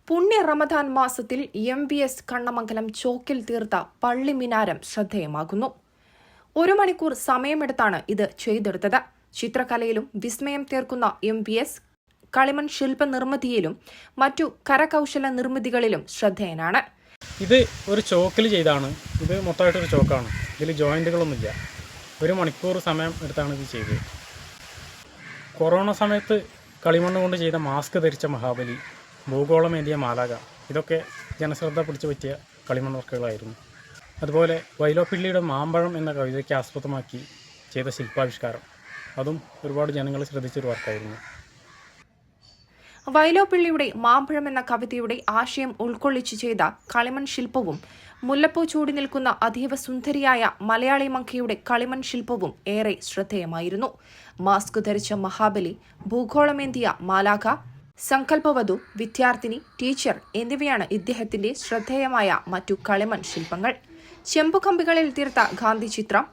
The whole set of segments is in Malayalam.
പുണ്യ റമദാൻ മാസത്തിൽ MVS കണ്ണമംഗലം ചോക്കിൽ തീർത്ത പള്ളി മിനാരം ശ്രദ്ധേയമാകുന്നു. 1 മണിക്കൂർ സമയമെടുത്താണ് ഇത് ചെയ്തെടുത്തത്. ചിത്രകലയിലും വിസ്മയം തീർക്കുന്ന MVS കളിമൺ ശില്പനിർമ്മിതിയിലും മറ്റു കരകൗശല നിർമ്മിതികളിലും ശ്രദ്ധേയനാണ്. ഇത് ഒരു ചോക്കിൽ ചെയ്താണ്. ഇത് മൊത്തമായിട്ടൊരു ചോക്കാണ്. ഇതിൽ ജോയിൻറ്റുകളൊന്നുമില്ല. 1 മണിക്കൂർ സമയം എടുത്താണ് ഇത് ചെയ്തത്. കൊറോണ സമയത്ത് കളിമണ്ണ് കൊണ്ട് ചെയ്ത മാസ്ക് ധരിച്ച മഹാബലി, ഭൂഗോളമേന്തിയ മാലാക, ഇതൊക്കെ ജനശ്രദ്ധ പിടിച്ചു പറ്റിയ കളിമണ്ണ് വർക്കുകളായിരുന്നു. അതുപോലെ വൈലോപ്പിള്ളിയുടെ മാമ്പഴം എന്ന കവിതയ്ക്ക് ആസ്പദമാക്കി ചെയ്ത ശില്പാവിഷ്കാരം, അതും ഒരുപാട് ജനങ്ങൾ ശ്രദ്ധിച്ചൊരു വർക്കായിരുന്നു. വൈലോപ്പിള്ളിയുടെ മാമ്പഴം എന്ന കവിതയുടെ ആശയം ഉൾക്കൊള്ളിച്ച് ചെയ്ത കളിമൺ ശില്പവും മുല്ലപ്പൂ ചൂടി നിൽക്കുന്ന അതീവ സുന്ദരിയായ മലയാളി മങ്കിയുടെ കളിമൺ ശില്പവും ഏറെ ശ്രദ്ധേയമായിരുന്നു. മാസ്ക് ധരിച്ച മഹാബലി, ഭൂഗോളമേന്തിയ മാലാഖ, സങ്കല്പവധു, വിദ്യാർത്ഥിനി, ടീച്ചർ എന്നിവയാണ് ഇദ്ദേഹത്തിന്റെ ശ്രദ്ധേയമായ മറ്റു കളിമൺ ശില്പങ്ങൾ. ചെമ്പുകമ്പികളിൽ തീർത്ത ഗാന്ധി ചിത്രം,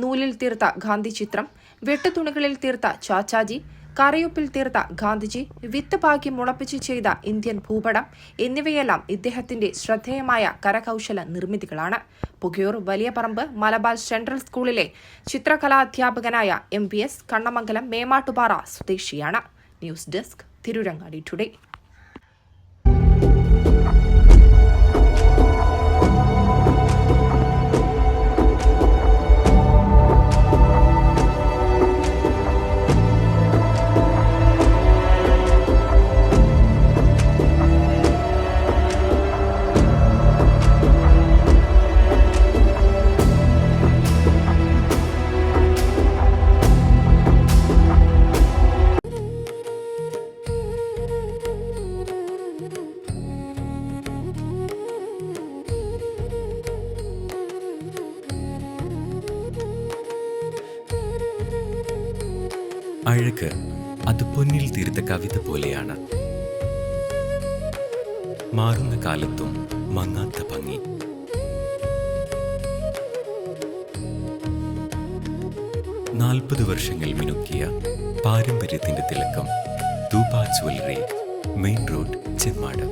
നൂലിൽ തീർത്ത ഗാന്ധി ചിത്രം, വെട്ടുതുണികളിൽ തീർത്ത ചാച്ചാജി, കരയൊപ്പിൽ തീർത്ത ഗാന്ധിജി, വിത്ത് പാകി മുളപ്പിച്ച് ചെയ്ത ഇന്ത്യൻ ഭൂപടം എന്നിവയെല്ലാം ഇദ്ദേഹത്തിന്റെ ശ്രദ്ധേയമായ കരകൗശല നിർമ്മിതികളാണ്. പുകയൂർ വലിയ പറമ്പ് മലബാർ സെൻട്രൽ സ്കൂളിലെ ചിത്രകലാധ്യാപകനായ MVS കണ്ണമംഗലം മേമാട്ടുപാറ സ്വദേശിയാണ്. News desk, Tirurangadi today. അഴക് അത് പൊന്നിൽ തീർത്ത കവിത പോലെയാണ്. മാറുന്ന കാലത്തും മങ്ങാത്ത ഭംഗി. നാൽപ്പത് വർഷങ്ങൾ മിനുക്കിയ പാരമ്പര്യത്തിന്റെ Thilakkam. Thooba jewellery, main road, Chemmad.